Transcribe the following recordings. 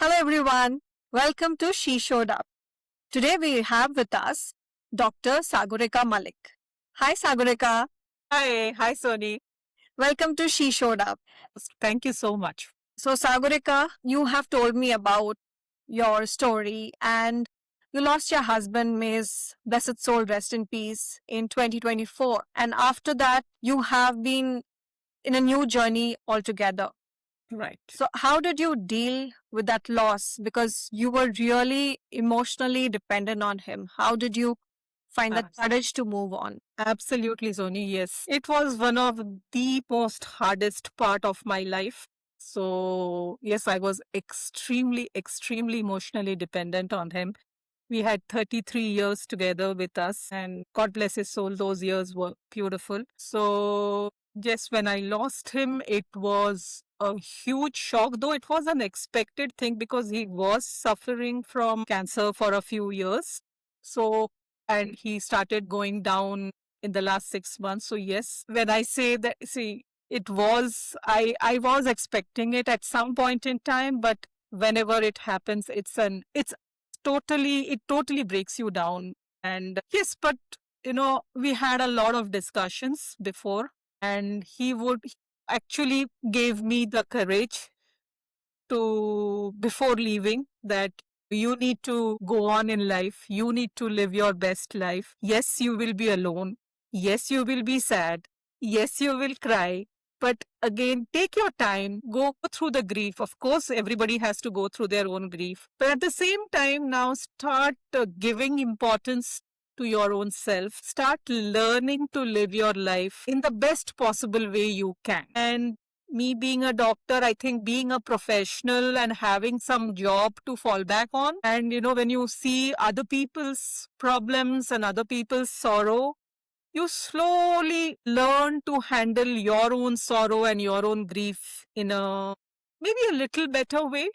Hello everyone. Welcome to She Showed Up. Today we have with us Dr. Sagurika Malik. Hi Sagurika. Hi, Sony. Welcome to She Showed Up. Thank you so much. So Sagurika, you have told me about your story and you lost your husband, may his blessed soul rest in peace, in 2024. And after that, you have been in a new journey altogether. Right. So, how did you deal with that loss? Because you were really emotionally dependent on him. How did you find that courage to move on? Absolutely, Sony. Yes. It was one of the most hardest part of my life. So, yes, I was extremely emotionally dependent on him. We had 33 years together with us, and God bless his soul, those years were beautiful. So, yes, when I lost him, it was a huge shock, though it was an expected thing because he was suffering from cancer for a few years. So, and he started going down in the last 6 months. So, yes, when I say that, see, I was expecting it at some point in time, but whenever it happens, it totally breaks you down. And yes, but we had a lot of discussions before, and he would actually gave me the courage to before leaving that you need to go on in life, you need to live your best life. Yes, you will be alone, yes, you will be sad, yes, you will cry, but again, take your time, go through the grief. Of course, everybody has to go through their own grief, but at the same time, now start giving importance to your own self. Start learning to live your life in the best possible way you can. And me being a doctor, I think being a professional and having some job to fall back on. And, when you see other people's problems and other people's sorrow, you slowly learn to handle your own sorrow and your own grief in a maybe a little better way,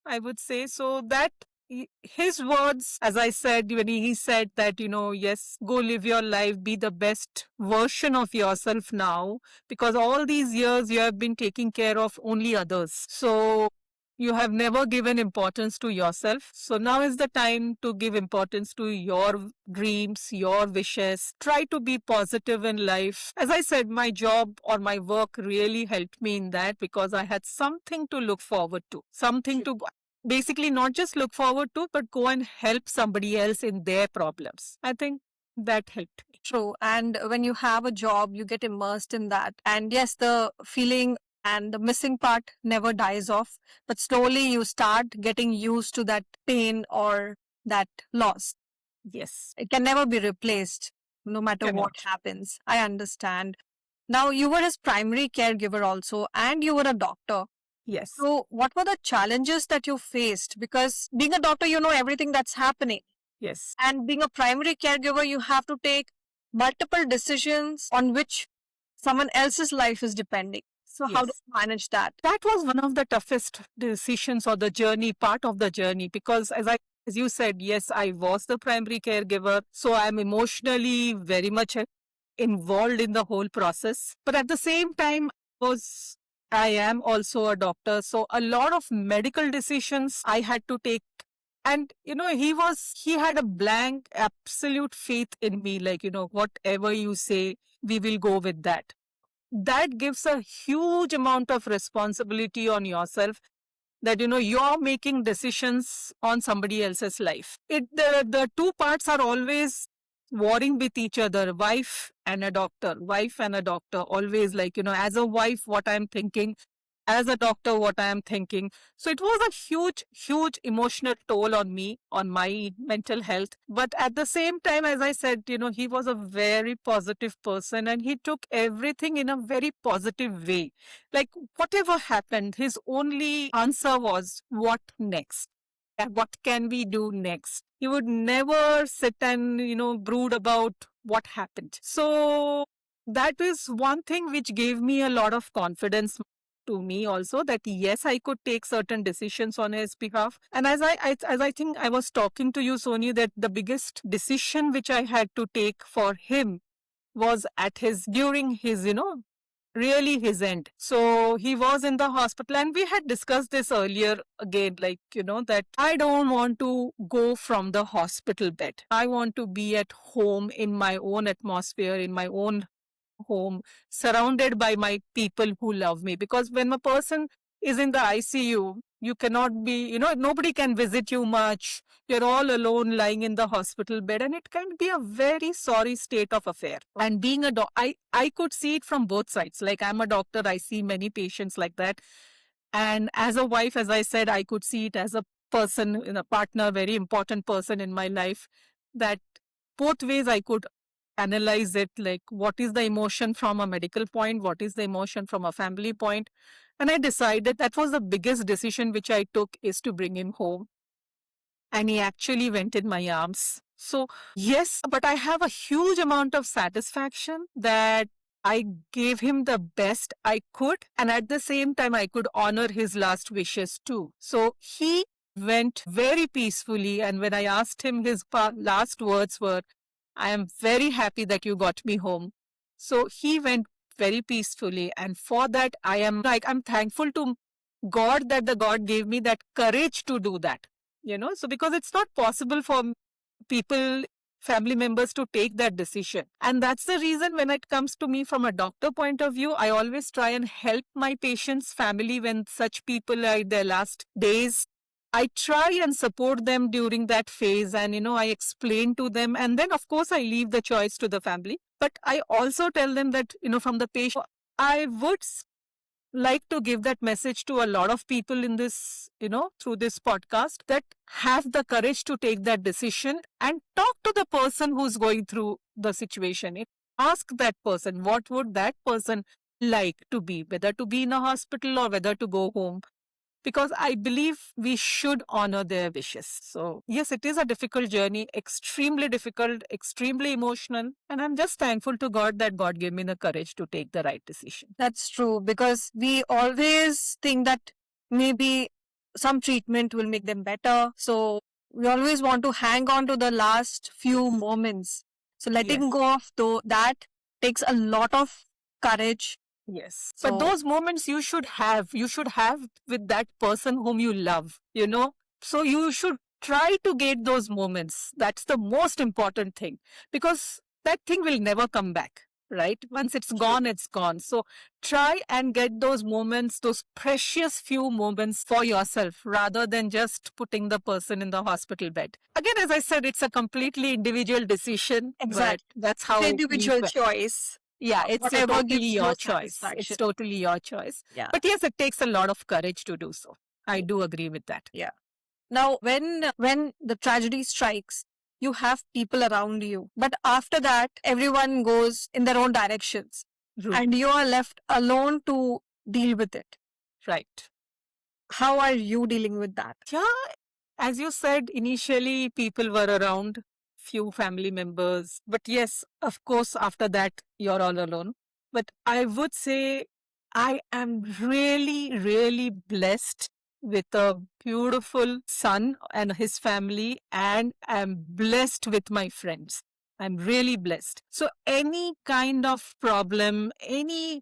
I would say. So that his words, as I said, when he said that, yes, go live your life, be the best version of yourself now, because all these years you have been taking care of only others. So you have never given importance to yourself. So now is the time to give importance to your dreams, your wishes. Try to be positive in life. As I said, my job or my work really helped me in that because I had something to look forward to, something to basically not just look forward to, but go and help somebody else in their problems. I think that helped me. True. And when you have a job, you get immersed in that. And yes, the feeling and the missing part never dies off, but slowly you start getting used to that pain or that loss. Yes. It can never be replaced, no matter what Cannot. happens. I understand. Now, you were his primary caregiver also, and you were a doctor. Yes. So, what were the challenges that you faced? Because being a doctor, you know everything that's happening. Yes. And being a primary caregiver, you have to take multiple decisions on which someone else's life is depending. So, how do Yes. you manage that? That was one of the toughest decisions or the journey, part of the journey, because as you said, yes, I was the primary caregiver. So I'm emotionally very much involved in the whole process. But at the same time, I am also a doctor. So a lot of medical decisions I had to take. And, he had a blank, absolute faith in me. Like, whatever you say, we will go with that. That gives a huge amount of responsibility on yourself, that you're making decisions on somebody else's life. The two parts are always warring with each other. Wife and a doctor, always, like, as a wife, what I'm thinking, as a doctor, what I am thinking. So it was a huge emotional toll on me, on my mental health. But at the same time, as I said, he was a very positive person and he took everything in a very positive way. Like, whatever happened, his only answer was, what next? What can we do next? He would never sit and, brood about what happened. So that is one thing which gave me a lot of confidence to me also, that yes, I could take certain decisions on his behalf. And as I think I was talking to you, Sony, that the biggest decision which I had to take for him was during his, really his end. So he was in the hospital, and we had discussed this earlier again, like, that I don't want to go from the hospital bed. I want to be at home in my own atmosphere, in my own home, surrounded by my people who love me. Because when a person is in the ICU, you cannot be, nobody can visit you much. You're all alone lying in the hospital bed, and it can be a very sorry state of affair. And being a doctor, I could see it from both sides. Like, I'm a doctor, I see many patients like that. And as a wife, as I said, I could see it as a person, a partner, very important person in my life, that both ways I could analyze it, like what is the emotion from a medical point, what is the emotion from a family point. And I decided that was the biggest decision which I took, is to bring him home. And he actually went in my arms. So yes, but I have a huge amount of satisfaction that I gave him the best I could, and at the same time I could honor his last wishes too. So he went very peacefully, and when I asked him, his last words were, I am very happy that you got me home. So he went very peacefully. And for that, I'm thankful to God that the God gave me that courage to do that. So because it's not possible for people, family members, to take that decision. And that's the reason when it comes to me from a doctor point of view, I always try and help my patients' family when such people are in their last days. I try and support them during that phase, and I explain to them, and then of course I leave the choice to the family. But I also tell them that, from the patient, I would like to give that message to a lot of people in this, through this podcast, that have the courage to take that decision and talk to the person who's going through the situation. Ask that person, what would that person like to be, whether to be in a hospital or whether to go home. Because I believe we should honor their wishes. So yes, it is a difficult journey, extremely difficult, extremely emotional. And I'm just thankful to God that God gave me the courage to take the right decision. That's true, because we always think that maybe some treatment will make them better. So we always want to hang on to the last few moments. So letting Yes. go of that takes a lot of courage. Yes. So But those moments you should have with that person whom you love, So you should try to get those moments. That's the most important thing, because that thing will never come back, right? Once it's gone, it's gone. So try and get those moments, those precious few moments for yourself, rather than just putting the person in the hospital bed. Again, as I said, it's a completely individual decision. Exactly. But that's how it's we individual felt. choice. Yeah, it's Whatever totally gives your you choice. satisfaction. It's totally your choice. Yeah. But yes, it takes a lot of courage to do so. I do agree with that. Yeah. Now, when the tragedy strikes, you have people around you. But after that, everyone goes in their own directions. True. And you are left alone to deal with it. Right. How are you dealing with that? Yeah, as you said, initially people were around, few family members. But yes, of course, after that, you're all alone. But I would say I am really, really blessed with a beautiful son and his family, and I'm blessed with my friends. I'm really blessed. So any kind of problem, any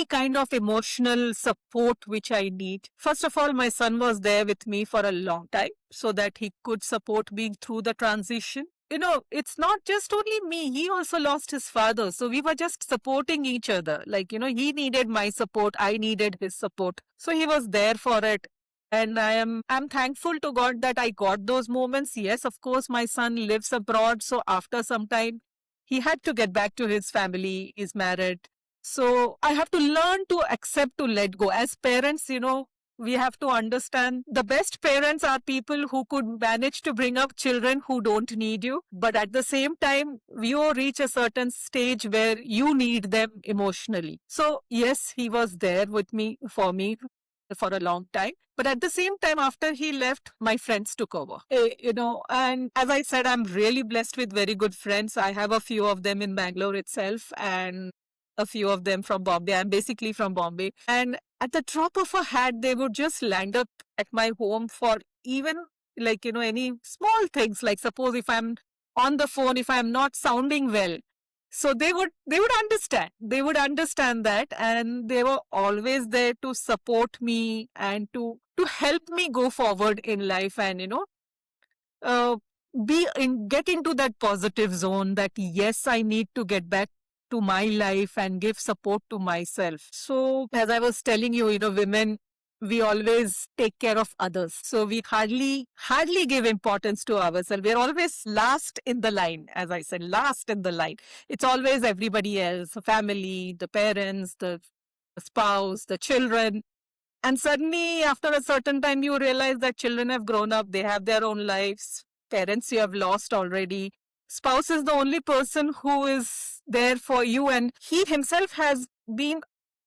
kind of emotional support which I need. First of all, my son was there with me for a long time so that he could support me through the transition. It's not just only me. He also lost his father. So we were just supporting each other. Like, he needed my support. I needed his support. So he was there for it. And I'm thankful to God that I got those moments. Yes, of course, my son lives abroad. So after some time, he had to get back to his family. He's married. So I have to learn to accept, to let go. As parents, we have to understand the best parents are people who could manage to bring up children who don't need you. But at the same time, you reach a certain stage where you need them emotionally. So yes, he was there with me, for a long time. But at the same time, after he left, my friends took over. And as I said, I'm really blessed with very good friends. I have a few of them in Bangalore itself, and a few of them from Bombay. I'm basically from Bombay. And at the drop of a hat, they would just land up at my home for even any small things. Like suppose if I'm on the phone, if I'm not sounding well, So they would understand. They would understand that, and they were always there to support me and to help me go forward in life, and uh, get into that positive zone that yes, I need to get back to my life and give support to myself. So as I was telling you, women, we always take care of others, so we hardly give importance to ourselves. We're always last in the line. As I said, last in the line. It's always everybody else, the family, the parents, the spouse, the children. And suddenly, after a certain time, you realize that children have grown up, they have their own lives, parents you have lost already. Spouse is the only person who is there for you, and he himself has been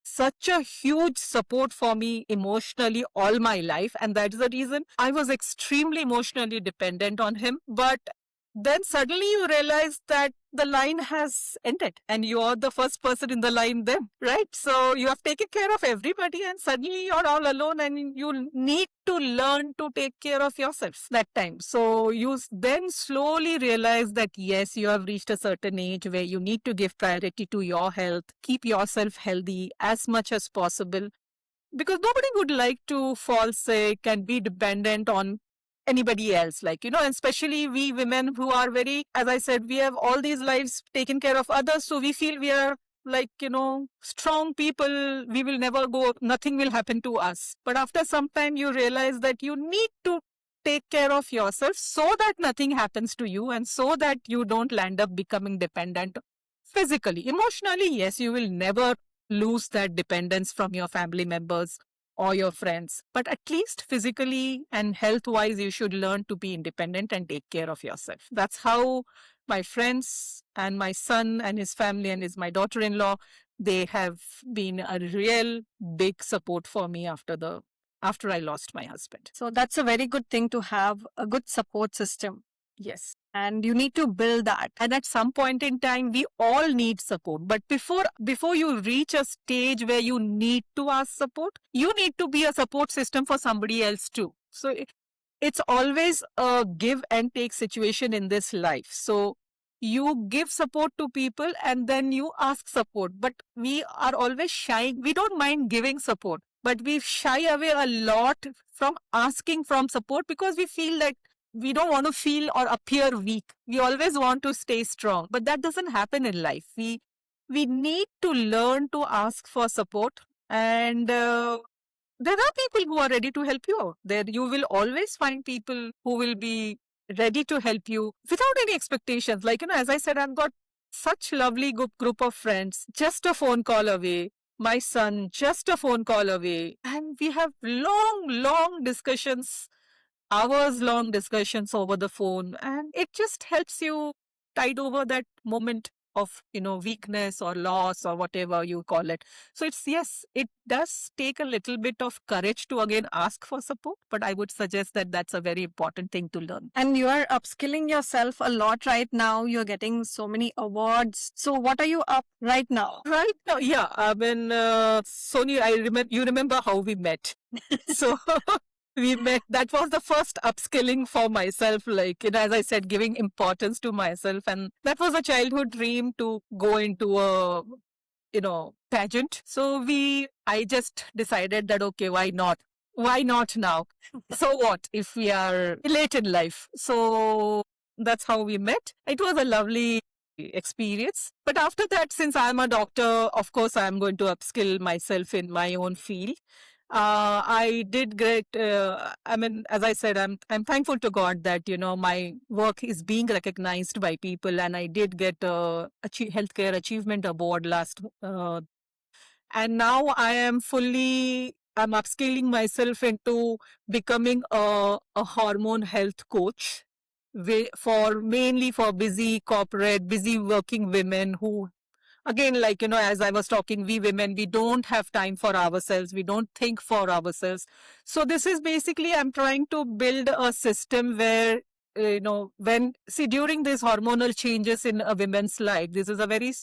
such a huge support for me emotionally all my life. And that is the reason I was extremely emotionally dependent on him. But then suddenly you realize that the line has ended and you're the first person in the line then, right? So you have taken care of everybody and suddenly you're all alone and you need to learn to take care of yourself that time. So you then slowly realize that yes, you have reached a certain age where you need to give priority to your health, keep yourself healthy as much as possible, because nobody would like to fall sick and be dependent on anybody else, like, and especially we women who are very, as I said, we have all these lives taken care of others, so we feel we are like, strong people, we will never go, nothing will happen to us. But after some time you realize that you need to take care of yourself so that nothing happens to you and so that you don't land up becoming dependent physically. Emotionally, yes, you will never lose that dependence from your family members or your friends. But at least physically and health wise, you should learn to be independent and take care of yourself. That's how my friends and my son and his family and my daughter in law, they have been a real big support for me after I lost my husband. So that's a very good thing to have a good support system. Yes. And you need to build that. And at some point in time, we all need support. But before you reach a stage where you need to ask support, you need to be a support system for somebody else too. So it's always a give and take situation in this life. So you give support to people and then you ask support. But we are always shy. We don't mind giving support, but we shy away a lot from asking from support because we feel that we don't want to feel or appear weak. We always want to stay strong, but that doesn't happen in life. We need to learn to ask for support, and there are people who are ready to help you out. There, you will always find people who will be ready to help you without any expectations. Like, as I said, I've got such lovely group of friends, just a phone call away. My son, just a phone call away. And we have long discussions, hours long discussions over the phone, and it just helps you tide over that moment of weakness or loss or whatever you call it. So it's, yes, it does take a little bit of courage to again ask for support, but I would suggest that that's a very important thing to learn. And you are upskilling yourself a lot right now. You're getting so many awards. So what are you up right now? Right now, yeah, I mean, Sony, you remember how we met. So we met, that was the first upskilling for myself, like, as I said, giving importance to myself. And that was a childhood dream to go into a, pageant. So I just decided that, okay, why not? Why not now? So what if we are late in life? So that's how we met. It was a lovely experience. But after that, since I'm a doctor, of course, I'm going to upskill myself in my own field. I did great. I mean, as I said, I'm thankful to God that my work is being recognized by people, and I did get a healthcare achievement award last. And now I'm upscaling myself into becoming a hormone health coach, mainly for busy working women who, again, like, as I was talking, we women, we don't have time for ourselves. We don't think for ourselves. So this is basically, I'm trying to build a system where, during these hormonal changes in a woman's life, this is a very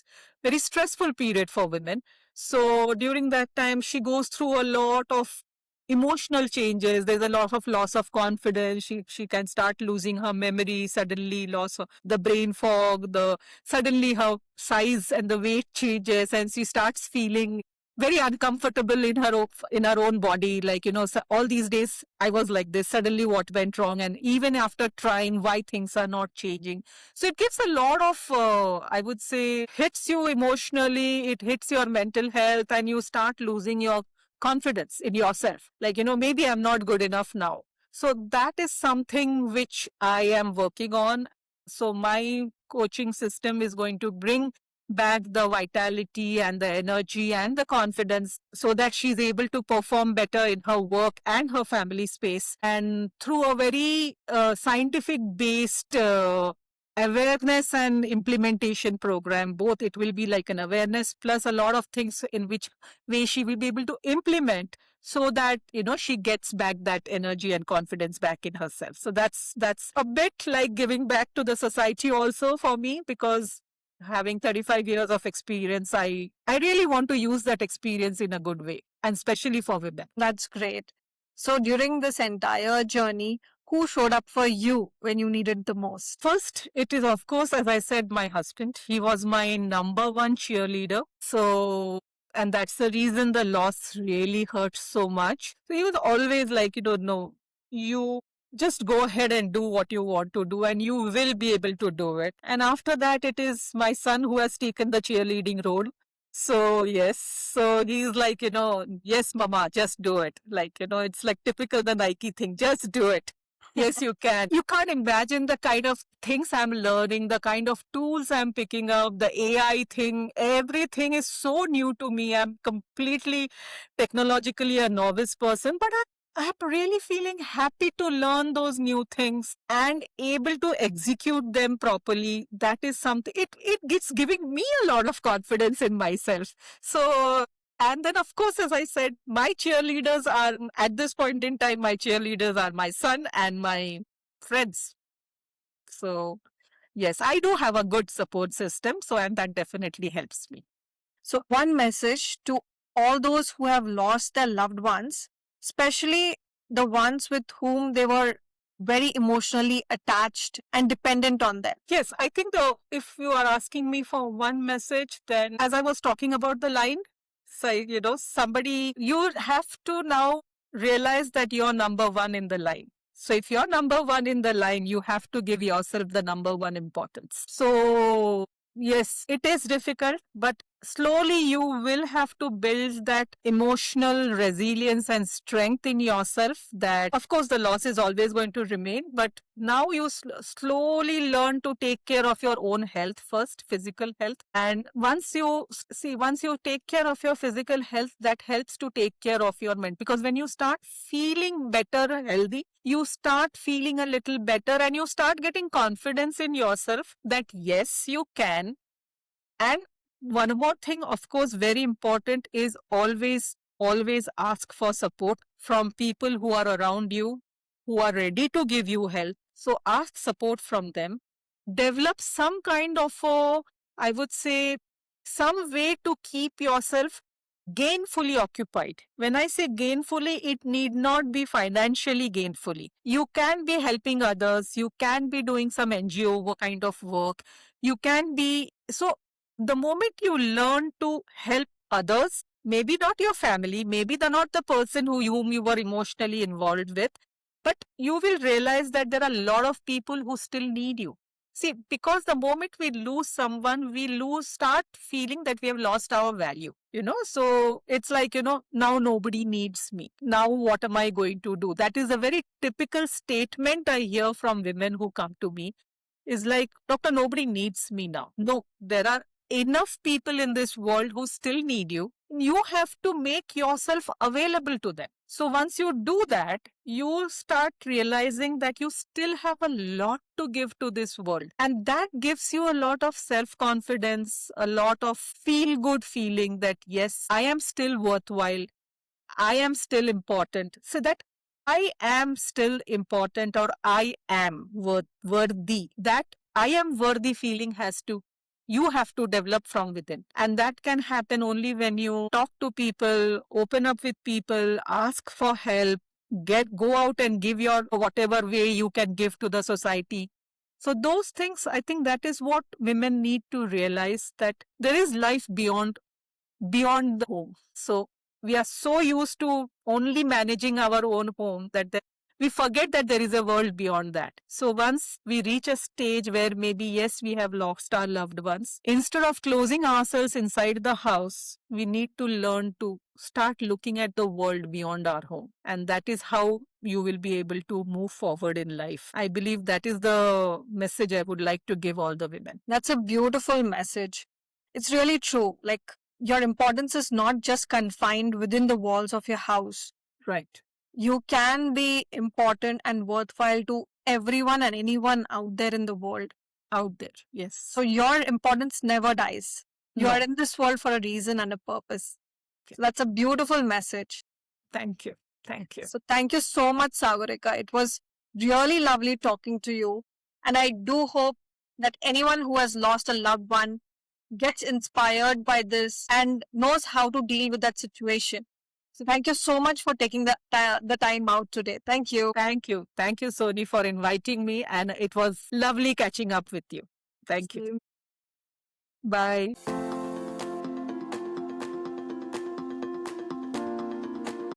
stressful period for women. So during that time, she goes through a lot of emotional changes. There's a lot of loss of confidence. She can start losing her memory, suddenly loss of the brain fog, the suddenly her size and the weight changes, and she starts feeling very uncomfortable in her own body. Like, so all these days I was like this. Suddenly what went wrong? And even after trying, why things are not changing. So it gives a lot of, I would say, hits you emotionally, it hits your mental health, and you start losing your confidence in yourself. Like, maybe I'm not good enough now. So that is something which I am working on. So my coaching system is going to bring back the vitality and the energy and the confidence so that she's able to perform better in her work and her family space. And through a very scientific based awareness and implementation program, both, it will be like an awareness plus a lot of things in which way she will be able to implement, so that she gets back that energy and confidence back in herself. So that's a bit like giving back to the society also for me, because having 35 years of experience, I really want to use that experience in a good way, and especially for women. That's great. So during this entire journey, who showed up for you when you needed the most? First, it is, of course, as I said, my husband. He was my number one cheerleader. So, and that's the reason the loss really hurt so much. So he was always like, no, you just go ahead and do what you want to do, and you will be able to do it. And after that, it is my son who has taken the cheerleading role. So yes, so he's like, yes, mama, just do it. Like, it's like typical the Nike thing, just do it. Yes, you can. You can't imagine the kind of things I'm learning, the kind of tools I'm picking up, the AI thing, everything is so new to me. I'm completely technologically a novice person, but I'm really feeling happy to learn those new things and able to execute them properly. That is something, it's giving me a lot of confidence in myself. So, and then, of course, as I said, my cheerleaders are, at this point in time, my cheerleaders are my son and my friends. So, yes, I do have a good support system. So, and that definitely helps me. So, one message to all those who have lost their loved ones, especially the ones with whom they were very emotionally attached and dependent on them. Yes, I think though, if you are asking me for one message, then as I was talking about the line, so, somebody, you have to now realize that you're number one in the line. So if you're number one in the line, you have to give yourself the number one importance. So yes, it is difficult, but slowly you will have to build that emotional resilience and strength in yourself. That, of course, the loss is always going to remain, but now you slowly learn to take care of your own health first, physical health. And once you take care of your physical health, that helps to take care of your mental. Because when you start feeling better, healthy, you start feeling a little better and you start getting confidence in yourself that yes, you can. And one more thing, of course, very important is always ask for support from people who are around you, who are ready to give you help. So ask support from them. Develop some kind of I would say, some way to keep yourself gainfully occupied. When I say gainfully, it need not be financially gainfully. You can be helping others. You can be doing some NGO kind of work. You can be, so the moment you learn to help others, maybe not your family, maybe not the person whom you were emotionally involved with, but you will realize that there are a lot of people who still need you. See, because the moment we lose someone, start feeling that we have lost our value, So it's like, now nobody needs me. Now what am I going to do? That is a very typical statement I hear from women who come to me. Is like, doctor, nobody needs me now. No, there are enough people in this world who still need you. You have to make yourself available to them. So once you do that, you start realizing that you still have a lot to give to this world. And that gives you a lot of self-confidence, a lot of feel-good feeling that, yes, I am still worthwhile. I am still important. So that I am still important, or I am worthy. That I am worthy feeling has to you have to develop from within. And that can happen only when you talk to people, open up with people, ask for help, go out and give your whatever way you can give to the society. So those things, I think that is what women need to realize, that there is life beyond the home. So we are so used to only managing our own home that we forget that there is a world beyond that. So once we reach a stage where maybe, yes, we have lost our loved ones, instead of closing ourselves inside the house, we need to learn to start looking at the world beyond our home. And that is how you will be able to move forward in life. I believe that is the message I would like to give all the women. That's a beautiful message. It's really true. Like, your importance is not just confined within the walls of your house. Right. You can be important and worthwhile to everyone and anyone out there in the world. Out there. Yes. So your importance never dies. You No. are in this world for a reason and a purpose. So that's a beautiful message. Thank you. Thank you. So thank you so much, Sagarika. It was really lovely talking to you. And I do hope that anyone who has lost a loved one gets inspired by this and knows how to deal with that situation. So thank you so much for taking the time out today. Thank you. Thank you. Thank you, Soni, for inviting me. And it was lovely catching up with you. Thank you. Bye.